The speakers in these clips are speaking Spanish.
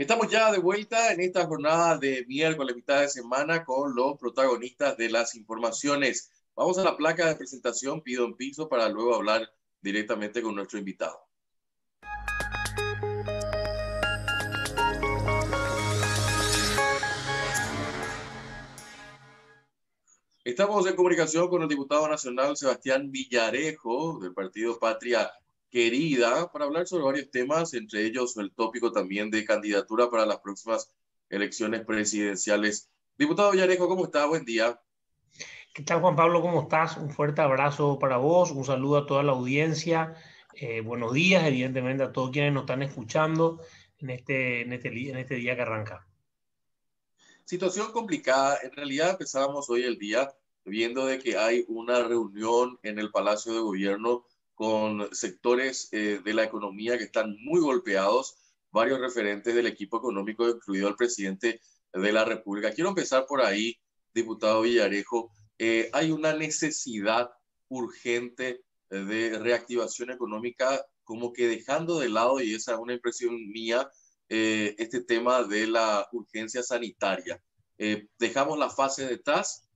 Estamos ya de vuelta en esta jornada de miércoles, mitad de semana, con los protagonistas de las informaciones. Vamos a la placa de presentación, pido en piso, para luego hablar directamente con nuestro invitado. Estamos en comunicación con el diputado nacional Sebastián Villarejo, del partido Patria Querida, para hablar sobre varios temas, entre ellos el tópico también de candidatura para las próximas elecciones presidenciales. Diputado Villarejo, ¿cómo está? Buen día. ¿Qué tal, Juan Pablo? ¿Cómo estás? Un fuerte abrazo para vos, un saludo a toda la audiencia. Buenos días, evidentemente, a todos quienes nos están escuchando en este día que arranca. Situación complicada. En realidad empezábamos hoy el día viendo de que hay una reunión en el Palacio de Gobierno con sectores de la economía que están muy golpeados, varios referentes del equipo económico, incluido el presidente de la República. Quiero empezar por ahí, diputado Villarejo. Hay una necesidad urgente de reactivación económica, como que dejando de lado, y esa es una impresión mía, este tema de la urgencia sanitaria. Dejamos la fase detrás,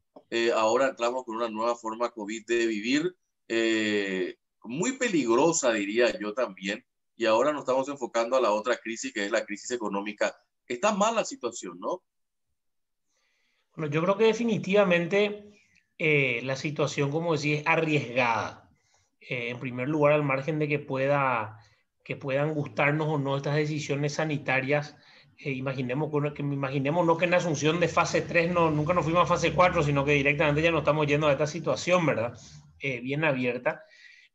ahora entramos con una nueva forma COVID de vivir, muy peligrosa, diría yo también, y ahora nos estamos enfocando a la otra crisis, que es la crisis económica. Está mal la situación, ¿no? Bueno, yo creo que definitivamente la situación, como decía, es arriesgada. En primer lugar, al margen de que puedan gustarnos o no estas decisiones sanitarias, imaginémonos que en Asunción de fase 3 nunca nos fuimos a fase 4, sino que directamente ya nos estamos yendo a esta situación, ¿verdad? Bien abierta.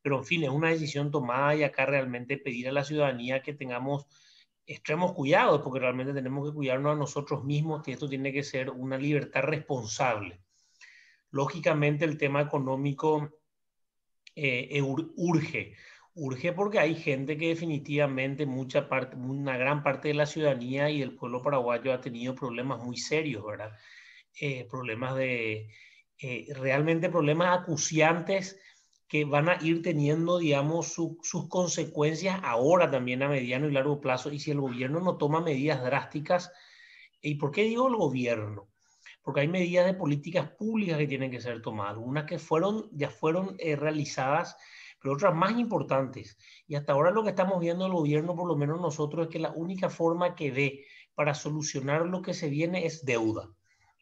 Pero en fin, es una decisión tomada y acá realmente pedir a la ciudadanía que tengamos extremos cuidados, porque realmente tenemos que cuidarnos a nosotros mismos, que esto tiene que ser una libertad responsable. Lógicamente el tema económico urge porque hay gente que definitivamente una gran parte de la ciudadanía y del pueblo paraguayo ha tenido problemas muy serios, ¿verdad? Problemas realmente problemas acuciantes que van a ir teniendo, digamos, sus consecuencias ahora también a mediano y largo plazo. Y si el gobierno no toma medidas drásticas, ¿y por qué digo el gobierno? Porque hay medidas de políticas públicas que tienen que ser tomadas, unas que ya fueron realizadas, pero otras más importantes. Y hasta ahora lo que estamos viendo el gobierno, por lo menos nosotros, es que la única forma que ve para solucionar lo que se viene es deuda.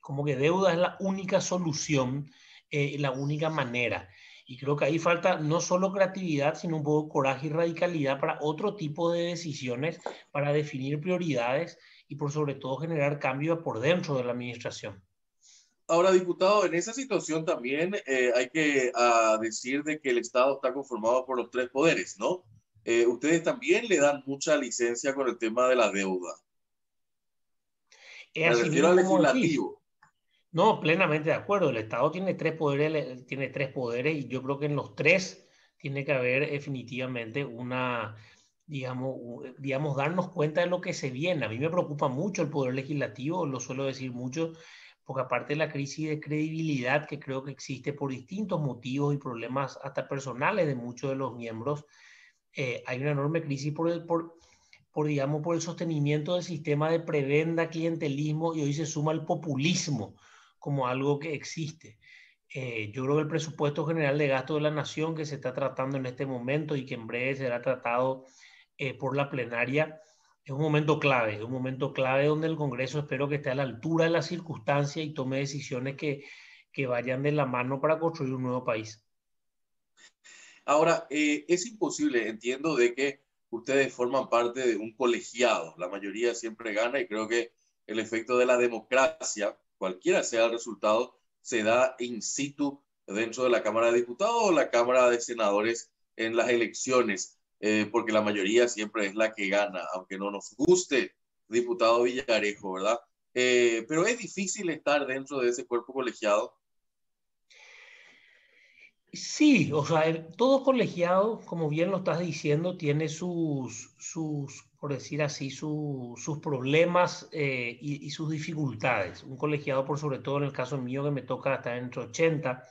Como que deuda es la única solución, la única manera. Y creo que ahí falta no solo creatividad, sino un poco de coraje y radicalidad para otro tipo de decisiones, para definir prioridades y por sobre todo generar cambios por dentro de la administración. Ahora, diputado, en esa situación también hay que decir de que el Estado está conformado por los tres poderes, ¿no? Ustedes también le dan mucha licencia con el tema de la deuda. Es Me así refiero mismo al como decís. legislativo. No, plenamente de acuerdo. El Estado tiene tres poderes y yo creo que en los tres tiene que haber definitivamente digamos, darnos cuenta de lo que se viene. A mí me preocupa mucho el poder legislativo, lo suelo decir mucho, porque aparte de la crisis de credibilidad que creo que existe por distintos motivos y problemas hasta personales de muchos de los miembros, hay una enorme crisis digamos, por el sostenimiento del sistema de prebenda, clientelismo, y hoy se suma el populismo como algo que existe. Yo creo que el presupuesto general de gasto de la nación que se está tratando en este momento y que en breve será tratado por la plenaria es un momento clave donde el Congreso espero que esté a la altura de las circunstancias y tome decisiones que vayan de la mano para construir un nuevo país. Ahora, es imposible, entiendo de que ustedes forman parte de un colegiado, la mayoría siempre gana y creo que el efecto de la democracia, cualquiera sea el resultado, se da in situ dentro de la Cámara de Diputados o la Cámara de Senadores en las elecciones, porque la mayoría siempre es la que gana, aunque no nos guste, diputado Villarejo, ¿verdad? Pero es difícil estar dentro de ese cuerpo colegiado. Sí, o sea, todo colegiado, como bien lo estás diciendo, tiene por decir así, sus problemas y sus dificultades. Un colegiado, por sobre todo en el caso mío, que me toca estar entre 80,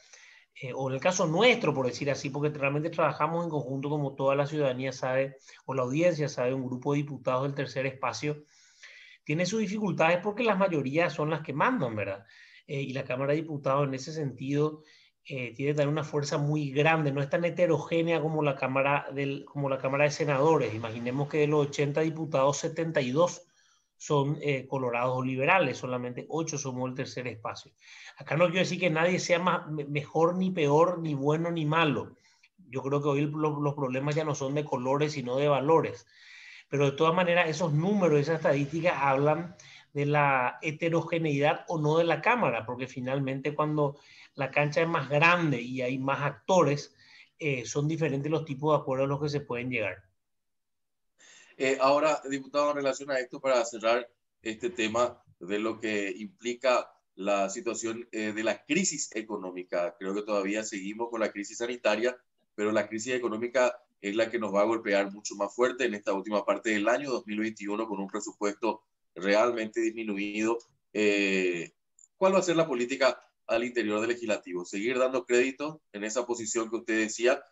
o en el caso nuestro, por decir así, porque realmente trabajamos en conjunto, como toda la ciudadanía sabe, o la audiencia sabe, un grupo de diputados del tercer espacio, tiene sus dificultades porque las mayorías son las que mandan, ¿verdad? Y la Cámara de Diputados en ese sentido tiene también una fuerza muy grande, no es tan heterogénea como como la Cámara de Senadores. Imaginemos que de los 80 diputados, 72 son colorados o liberales, solamente 8 somos el tercer espacio. Acá no quiero decir que nadie sea mejor ni peor, ni bueno ni malo. Yo creo que hoy los problemas ya no son de colores, sino de valores. Pero de todas maneras, esos números, esas estadísticas hablan de la heterogeneidad o no de la Cámara, porque finalmente cuando la cancha es más grande y hay más actores, son diferentes los tipos de acuerdos a los que se pueden llegar. Ahora, diputado, en relación a esto, para cerrar este tema de lo que implica la situación de la crisis económica, creo que todavía seguimos con la crisis sanitaria, pero la crisis económica es la que nos va a golpear mucho más fuerte en esta última parte del año 2021 con un presupuesto realmente disminuido. ¿Cuál va a ser la política al interior del legislativo? ¿Seguir dando crédito en esa posición que usted decía?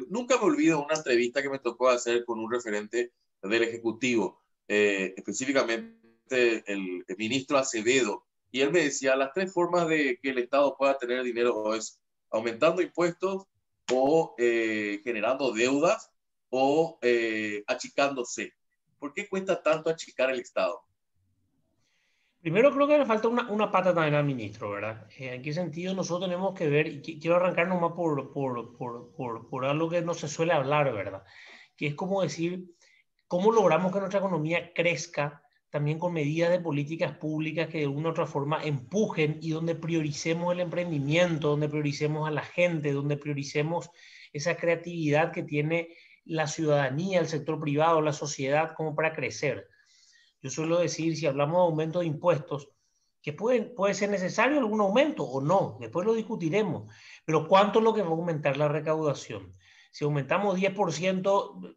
Nunca me olvido una entrevista que me tocó hacer con un referente del Ejecutivo, específicamente el ministro Acevedo, y él me decía, las tres formas de que el Estado pueda tener dinero es aumentando impuestos o generando deudas o achicándose. ¿Por qué cuesta tanto achicar el Estado? Primero creo que le falta una pata también al ministro, ¿verdad? ¿En qué sentido nosotros tenemos que ver, y quiero arrancar nomás por algo que no se suele hablar, ¿verdad? Que es como decir, ¿cómo logramos que nuestra economía crezca también con medidas de políticas públicas que de una u otra forma empujen y donde prioricemos el emprendimiento, donde prioricemos a la gente, donde prioricemos esa creatividad que tiene la ciudadanía, el sector privado, la sociedad como para crecer? Yo suelo decir, si hablamos de aumento de impuestos, que puede ser necesario algún aumento o no, después lo discutiremos, pero ¿cuánto es lo que va a aumentar la recaudación? Si aumentamos 10%,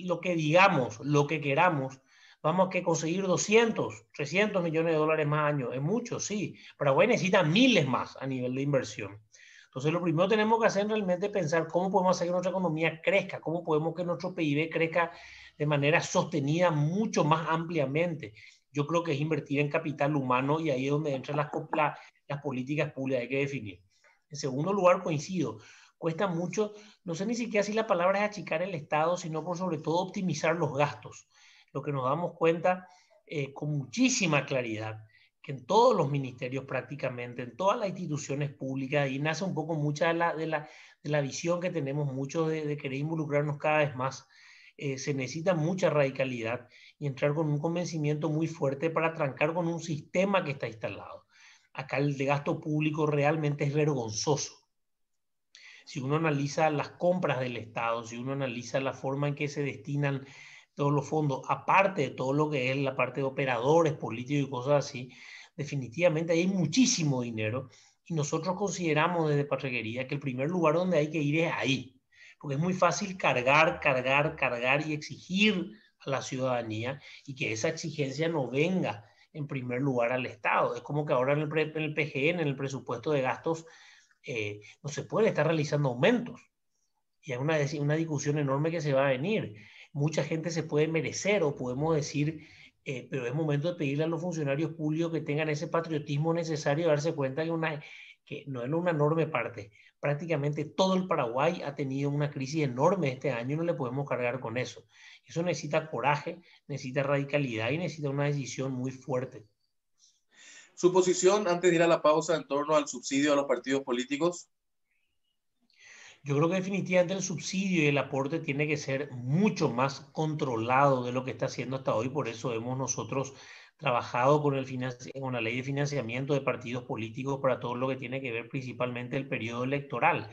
lo que digamos, lo que queramos, vamos a conseguir 200, 300 millones de dólares más año. Es mucho, sí. Paraguay necesita miles más a nivel de inversión. Entonces, lo primero que tenemos que hacer realmente es pensar cómo podemos hacer que nuestra economía crezca, cómo podemos que nuestro PIB crezca de manera sostenida mucho más ampliamente. Yo creo que es invertir en capital humano y ahí es donde entran las políticas públicas, hay que definir. En segundo lugar, coincido, cuesta mucho, no sé ni siquiera si la palabra es achicar el Estado, sino por sobre todo optimizar los gastos. Lo que nos damos cuenta con muchísima claridad que en todos los ministerios prácticamente, en todas las instituciones públicas, y nace un poco mucha de la visión que tenemos muchos de querer involucrarnos cada vez más. Se necesita mucha radicalidad y entrar con un convencimiento muy fuerte para trancar con un sistema que está instalado. Acá el de gasto público realmente es vergonzoso. Si uno analiza las compras del Estado, si uno analiza la forma en que se destinan todos los fondos, aparte de todo lo que es la parte de operadores políticos y cosas así, definitivamente hay muchísimo dinero y nosotros consideramos desde Patraquería que el primer lugar donde hay que ir es ahí, porque es muy fácil cargar y exigir a la ciudadanía y que esa exigencia no venga en primer lugar al Estado. Es como que ahora en el PGN, en el presupuesto de gastos, no se puede estar realizando aumentos. Y hay una discusión enorme que se va a venir. Mucha gente se puede merecer o podemos decir, pero es momento de pedirle a los funcionarios públicos que tengan ese patriotismo necesario y darse cuenta que no es una enorme parte. Prácticamente todo el Paraguay ha tenido una crisis enorme este año y no le podemos cargar con eso. Eso necesita coraje, necesita radicalidad y necesita una decisión muy fuerte. Su posición antes de ir a la pausa en torno al subsidio a los partidos políticos. Yo creo que definitivamente el subsidio y el aporte tiene que ser mucho más controlado de lo que está haciendo hasta hoy. Por eso hemos nosotros trabajado con la ley de financiamiento de partidos políticos para todo lo que tiene que ver principalmente el periodo electoral.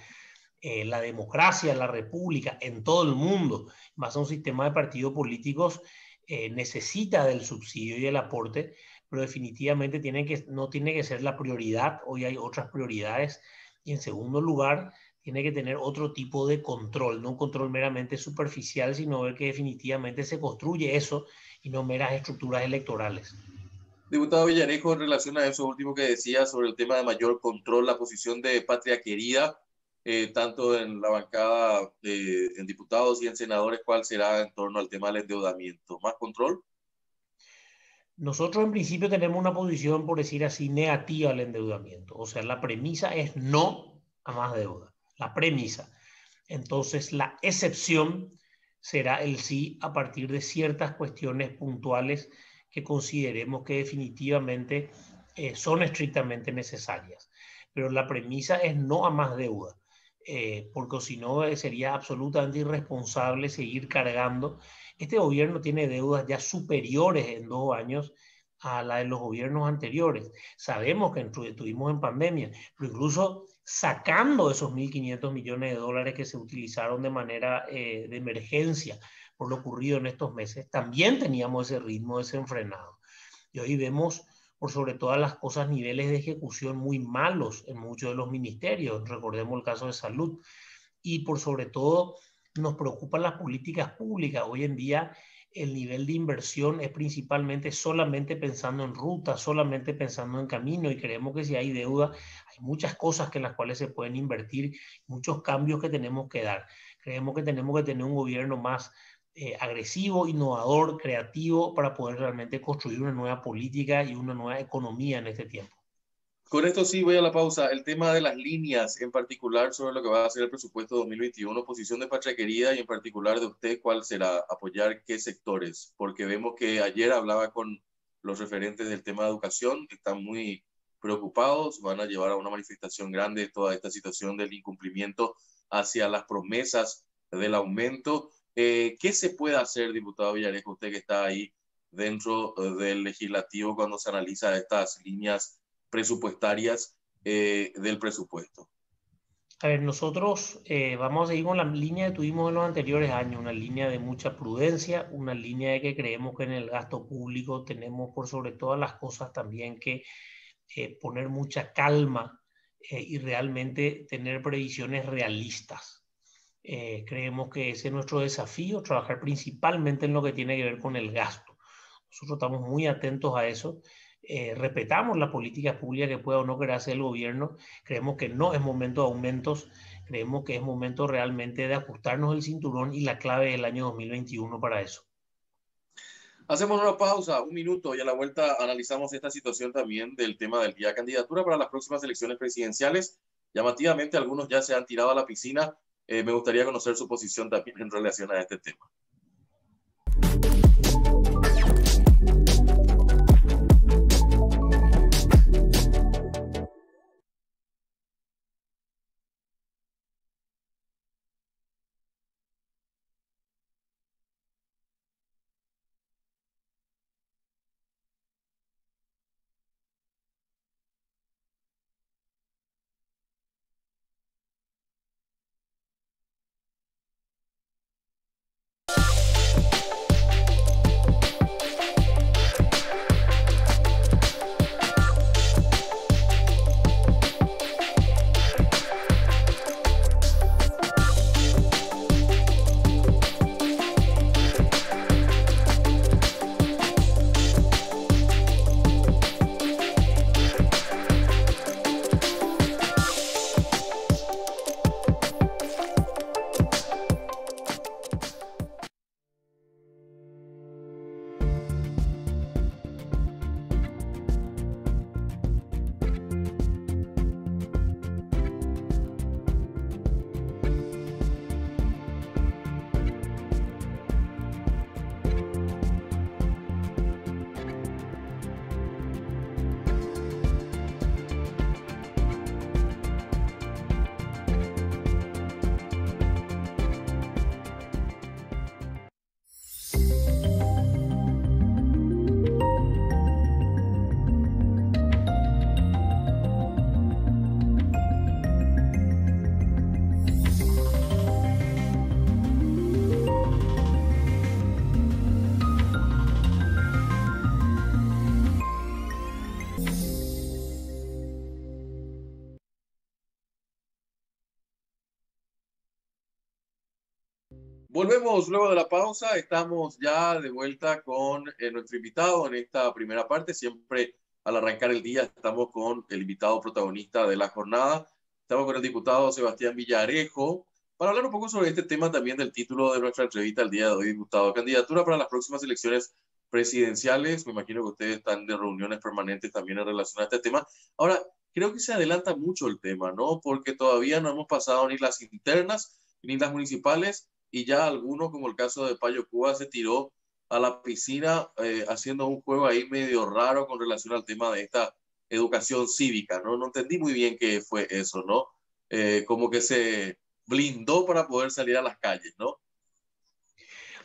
La democracia, la república en todo el mundo, más a un sistema de partidos políticos, necesita del subsidio y del aporte, pero definitivamente no tiene que ser la prioridad. Hoy hay otras prioridades. Y en segundo lugar, tiene que tener otro tipo de control, no un control meramente superficial, sino ver que definitivamente se construye eso y no meras estructuras electorales. Diputado Villarejo, en relación a eso último que decía sobre el tema de mayor control, la posición de Patria Querida, tanto en la bancada en diputados y en senadores, ¿cuál será en torno al tema del endeudamiento? ¿Más control? Nosotros en principio tenemos una posición, por decir así, negativa al endeudamiento. O sea, la premisa es no a más deuda. La premisa. Entonces, la excepción será el sí a partir de ciertas cuestiones puntuales que consideremos que definitivamente son estrictamente necesarias. Pero la premisa es no a más deuda, porque si no sería absolutamente irresponsable seguir cargando. Este gobierno tiene deudas ya superiores en 2 años a la de los gobiernos anteriores. Sabemos que estuvimos en pandemia, pero incluso sacando esos 1.500 millones de dólares que se utilizaron de manera de emergencia por lo ocurrido en estos meses, también teníamos ese ritmo desenfrenado. Y hoy vemos, por sobre todas las cosas, niveles de ejecución muy malos en muchos de los ministerios. Recordemos el caso de salud. Y por sobre todo, nos preocupan las políticas públicas. Hoy en día, el nivel de inversión es principalmente solamente pensando en rutas, solamente pensando en camino, y creemos que si hay deuda, hay muchas cosas que en las cuales se pueden invertir, muchos cambios que tenemos que dar. Creemos que tenemos que tener un gobierno más agresivo, innovador, creativo, para poder realmente construir una nueva política y una nueva economía en este tiempo. Con esto sí voy a la pausa. El tema de las líneas, en particular sobre lo que va a ser el presupuesto 2021, posición de Patria Querida y en particular de usted, ¿cuál será? ¿Apoyar qué sectores? Porque vemos que ayer hablaba con los referentes del tema de educación, que están muy preocupados, van a llevar a una manifestación grande toda esta situación del incumplimiento hacia las promesas del aumento. ¿Qué se puede hacer, diputado Villarejo, usted que está ahí dentro del legislativo cuando se analiza estas líneas presupuestarias del presupuesto? A ver, nosotros vamos a seguir con la línea que tuvimos en los anteriores años, una línea de mucha prudencia, una línea de que creemos que en el gasto público tenemos por sobre todas las cosas también que poner mucha calma y realmente tener previsiones realistas. Creemos que ese es nuestro desafío, trabajar principalmente en lo que tiene que ver con el gasto. Nosotros estamos muy atentos a eso. Respetamos las políticas públicas que pueda o no querer hacer el gobierno. Creemos que no es momento de aumentos. Creemos que es momento realmente de ajustarnos el cinturón y la clave del año 2021 para eso. Hacemos una pausa, un minuto, y a la vuelta analizamos esta situación también del tema del día. Candidatura para las próximas elecciones presidenciales. Llamativamente, algunos ya se han tirado a la piscina. Me gustaría conocer su posición también en relación a este tema. Volvemos luego de la pausa. Estamos ya de vuelta con nuestro invitado en esta primera parte. Siempre al arrancar el día estamos con el invitado protagonista de la jornada. Estamos con el diputado Sebastián Villarejo para hablar un poco sobre este tema también del título de nuestra entrevista el día de hoy, diputado. Candidatura para las próximas elecciones presidenciales. Me imagino que ustedes están de reuniones permanentes también en relación a este tema. Ahora, creo que se adelanta mucho el tema, ¿no? Porque todavía no hemos pasado ni las internas ni las municipales y ya alguno, como el caso de Payo Cuba, se tiró a la piscina haciendo un juego ahí medio raro con relación al tema de esta educación cívica, ¿no? No entendí muy bien qué fue eso, ¿no? Como que se blindó para poder salir a las calles, ¿no?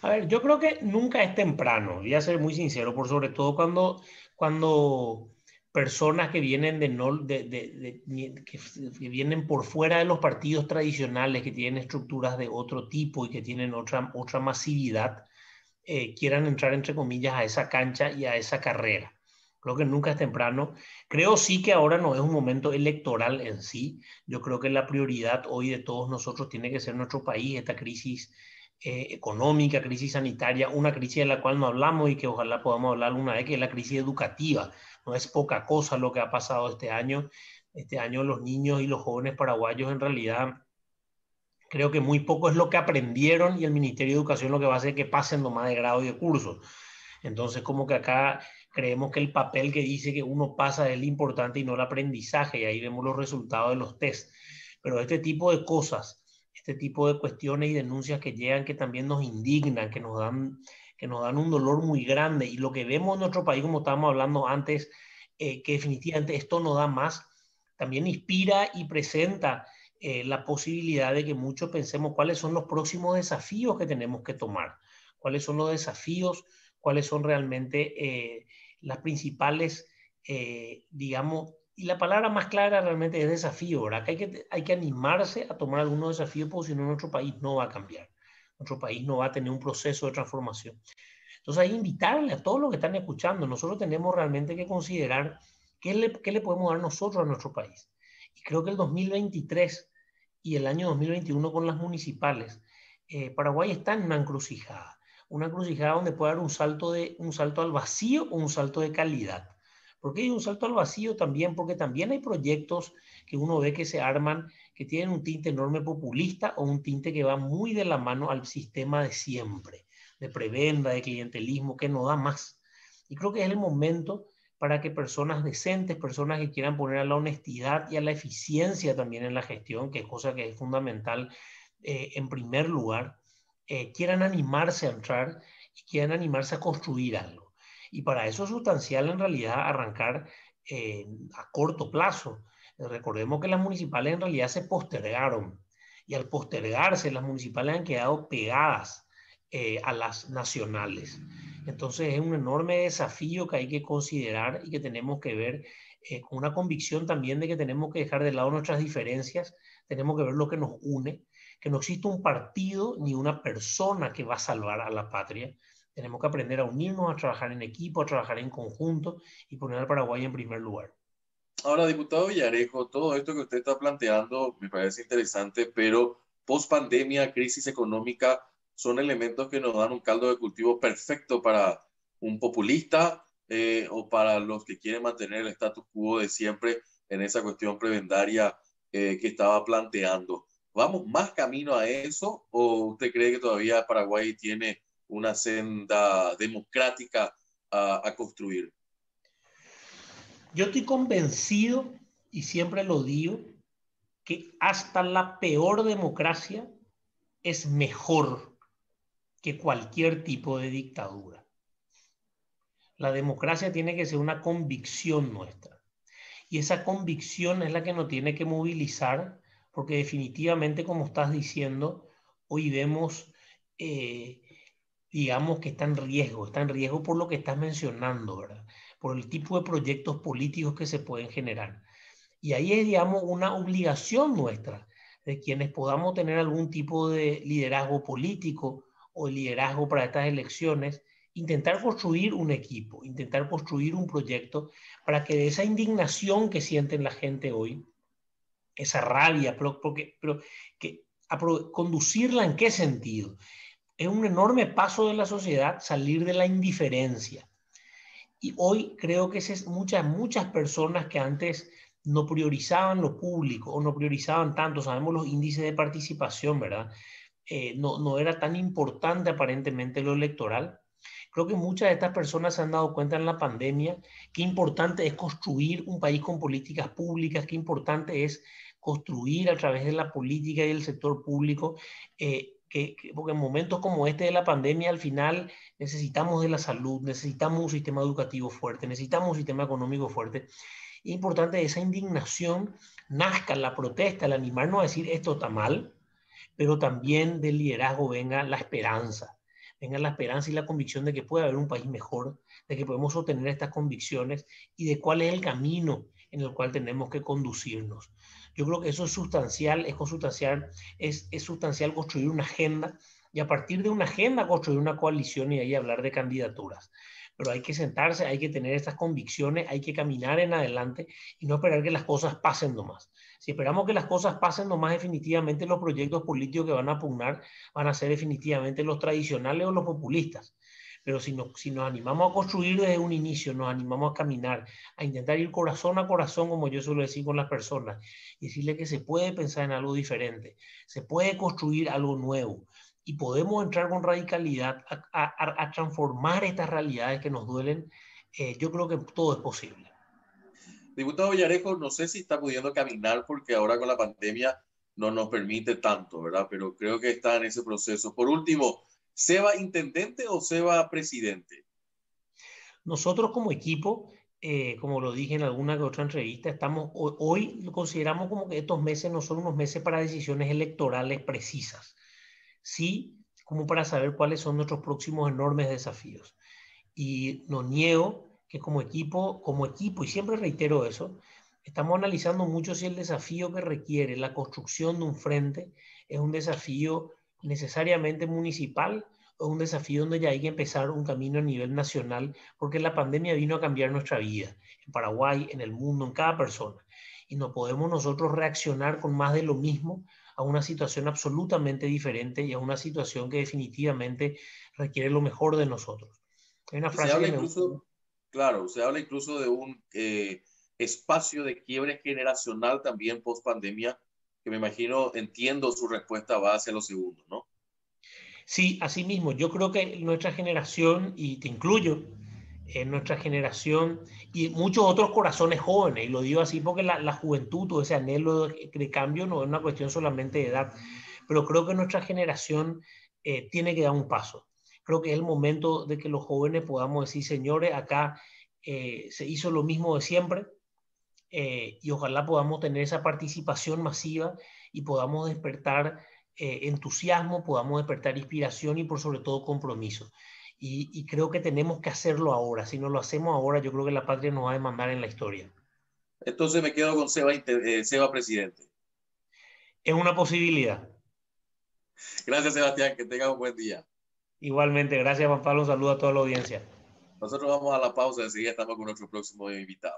A ver, yo creo que nunca es temprano, voy a ser muy sincero, por sobre todo cuando personas que vienen que vienen por fuera de los partidos tradicionales, que tienen estructuras de otro tipo y que tienen otra masividad, quieran entrar, entre comillas, a esa cancha y a esa carrera. Creo que nunca es temprano. Creo sí que ahora no es un momento electoral en sí. Yo creo que la prioridad hoy de todos nosotros tiene que ser nuestro país, esta crisis económica, crisis sanitaria, una crisis de la cual no hablamos y que ojalá podamos hablar una vez, que es la crisis educativa. No es poca cosa lo que ha pasado este año. Este año los niños y los jóvenes paraguayos en realidad creo que muy poco es lo que aprendieron y el Ministerio de Educación lo que va a hacer es que pasen nomás de grado y de curso. Entonces, como que acá creemos que el papel que dice que uno pasa es lo importante y no el aprendizaje, y ahí vemos los resultados de los test. Pero este tipo de cosas, este tipo de cuestiones y denuncias que llegan, que también nos indignan, que nos dan un dolor muy grande, y lo que vemos en nuestro país, como estábamos hablando antes, que definitivamente esto no da más, también inspira y presenta la posibilidad de que muchos pensemos cuáles son los próximos desafíos que tenemos que tomar, cuáles son los desafíos, cuáles son realmente las principales, digamos, y la palabra más clara realmente es desafío, ¿verdad? Que hay que animarse a tomar algunos desafíos, porque si no nuestro país no va a cambiar, nuestro país no va a tener un proceso de transformación. Entonces hay que invitarle a todos los que están escuchando, nosotros tenemos realmente que considerar qué le podemos dar nosotros a nuestro país. Y creo que el 2023 y el año 2021 con las municipales, Paraguay está en una encrucijada donde puede dar un salto al vacío o un salto de calidad. ¿Por qué hay un salto al vacío también? Porque también hay proyectos que uno ve que se arman, que tienen un tinte enorme populista o un tinte que va muy de la mano al sistema de siempre, de prebenda, de clientelismo, que no da más. Y creo que es el momento para que personas decentes, personas que quieran poner a la honestidad y a la eficiencia también en la gestión, que es cosa que es fundamental en primer lugar, quieran animarse a entrar y quieran animarse a construir algo. Y para eso es sustancial en realidad arrancar a corto plazo. Recordemos que las municipales en realidad se postergaron, y al postergarse las municipales han quedado pegadas a las nacionales. Entonces es un enorme desafío que hay que considerar y que tenemos que ver con una convicción también de que tenemos que dejar de lado nuestras diferencias, tenemos que ver lo que nos une, que no existe un partido ni una persona que va a salvar a la patria. Tenemos que aprender a unirnos, a trabajar en equipo, a trabajar en conjunto y poner al Paraguay en primer lugar. Ahora, diputado Villarejo, todo esto que usted está planteando me parece interesante, pero post pandemia, crisis económica, son elementos que nos dan un caldo de cultivo perfecto para un populista o para los que quieren mantener el status quo de siempre en esa cuestión prebendaria que estaba planteando. ¿Vamos más camino a eso o usted cree que todavía Paraguay tiene una senda democrática a construir? Yo estoy convencido, y siempre lo digo, que hasta la peor democracia es mejor que cualquier tipo de dictadura. La democracia tiene que ser una convicción nuestra. Y esa convicción es la que nos tiene que movilizar, porque definitivamente, como estás diciendo, hoy vemos, eh, digamos, que está en riesgo por lo que estás mencionando, ¿verdad? Por el tipo de proyectos políticos que se pueden generar. Y ahí es, digamos, una obligación nuestra, de quienes podamos tener algún tipo de liderazgo político o liderazgo para estas elecciones, intentar construir un equipo, intentar construir un proyecto para que de esa indignación que sienten la gente hoy, esa rabia, pero conducirla en qué sentido. Es un enorme paso de la sociedad salir de la indiferencia. Y hoy creo que muchas personas que antes no priorizaban lo público o no priorizaban tanto, sabemos los índices de participación, ¿verdad? No era tan importante aparentemente lo electoral. Creo que muchas de estas personas se han dado cuenta en la pandemia qué importante es construir un país con políticas públicas, qué importante es construir a través de la política y el sector público, porque en momentos como este de la pandemia al final necesitamos de la salud, necesitamos un sistema educativo fuerte, necesitamos un sistema económico fuerte. Es importante esa indignación nazca la protesta, el animarnos a decir esto está mal, pero también del liderazgo venga la esperanza y la convicción de que puede haber un país mejor, de que podemos sostener estas convicciones y de cuál es el camino en el cual tenemos que conducirnos. Yo creo que eso es sustancial, es sustancial construir una agenda y a partir de una agenda construir una coalición y ahí hablar de candidaturas. Pero hay que sentarse, hay que tener estas convicciones, hay que caminar en adelante y no esperar que las cosas pasen nomás. Si esperamos que las cosas pasen nomás, definitivamente los proyectos políticos que van a pugnar van a ser definitivamente los tradicionales o los populistas. Pero si nos animamos a construir desde un inicio, nos animamos a caminar, a intentar ir corazón a corazón, como yo suelo decir con las personas, y decirle que se puede pensar en algo diferente, se puede construir algo nuevo y podemos entrar con radicalidad a transformar estas realidades que nos duelen, yo creo que todo es posible. Diputado Villarejo, no sé si está pudiendo caminar porque ahora con la pandemia no nos permite tanto, ¿verdad? Pero creo que está en ese proceso. Por último, ¿Seba intendente o Seba presidente? Nosotros como equipo, como lo dije en alguna que otra entrevista, hoy consideramos como que estos meses no son unos meses para decisiones electorales precisas, sí como para saber cuáles son nuestros próximos enormes desafíos. Y no niego que como equipo, y siempre reitero eso, estamos analizando mucho si el desafío que requiere la construcción de un frente es un desafío necesariamente municipal o un desafío donde ya hay que empezar un camino a nivel nacional, porque la pandemia vino a cambiar nuestra vida, en Paraguay, en el mundo, en cada persona. Y no podemos nosotros reaccionar con más de lo mismo a una situación absolutamente diferente y a una situación que definitivamente requiere lo mejor de nosotros. Hay una Y se frase habla que me gusta. incluso, claro, se habla incluso de un espacio de quiebre generacional también post pandemia, que me imagino, entiendo su respuesta va hacia lo segundo, ¿no? Sí, así mismo, yo creo que nuestra generación, y te incluyo, en nuestra generación y muchos otros corazones jóvenes, y lo digo así porque la juventud o ese anhelo de cambio no es una cuestión solamente de edad, pero creo que nuestra generación tiene que dar un paso. Creo que es el momento de que los jóvenes podamos decir, señores, acá se hizo lo mismo de siempre, y ojalá podamos tener esa participación masiva y podamos despertar entusiasmo, podamos despertar inspiración y por sobre todo compromiso. Y creo que tenemos que hacerlo ahora. Si no lo hacemos ahora, yo creo que la patria nos va a demandar en la historia. Entonces me quedo con Seba presidente. Es una posibilidad. Gracias, Sebastián, que tenga un buen día. Igualmente, gracias Juan Pablo, un saludo a toda la audiencia. Nosotros vamos a la pausa, enseguida estamos con nuestro próximo invitado.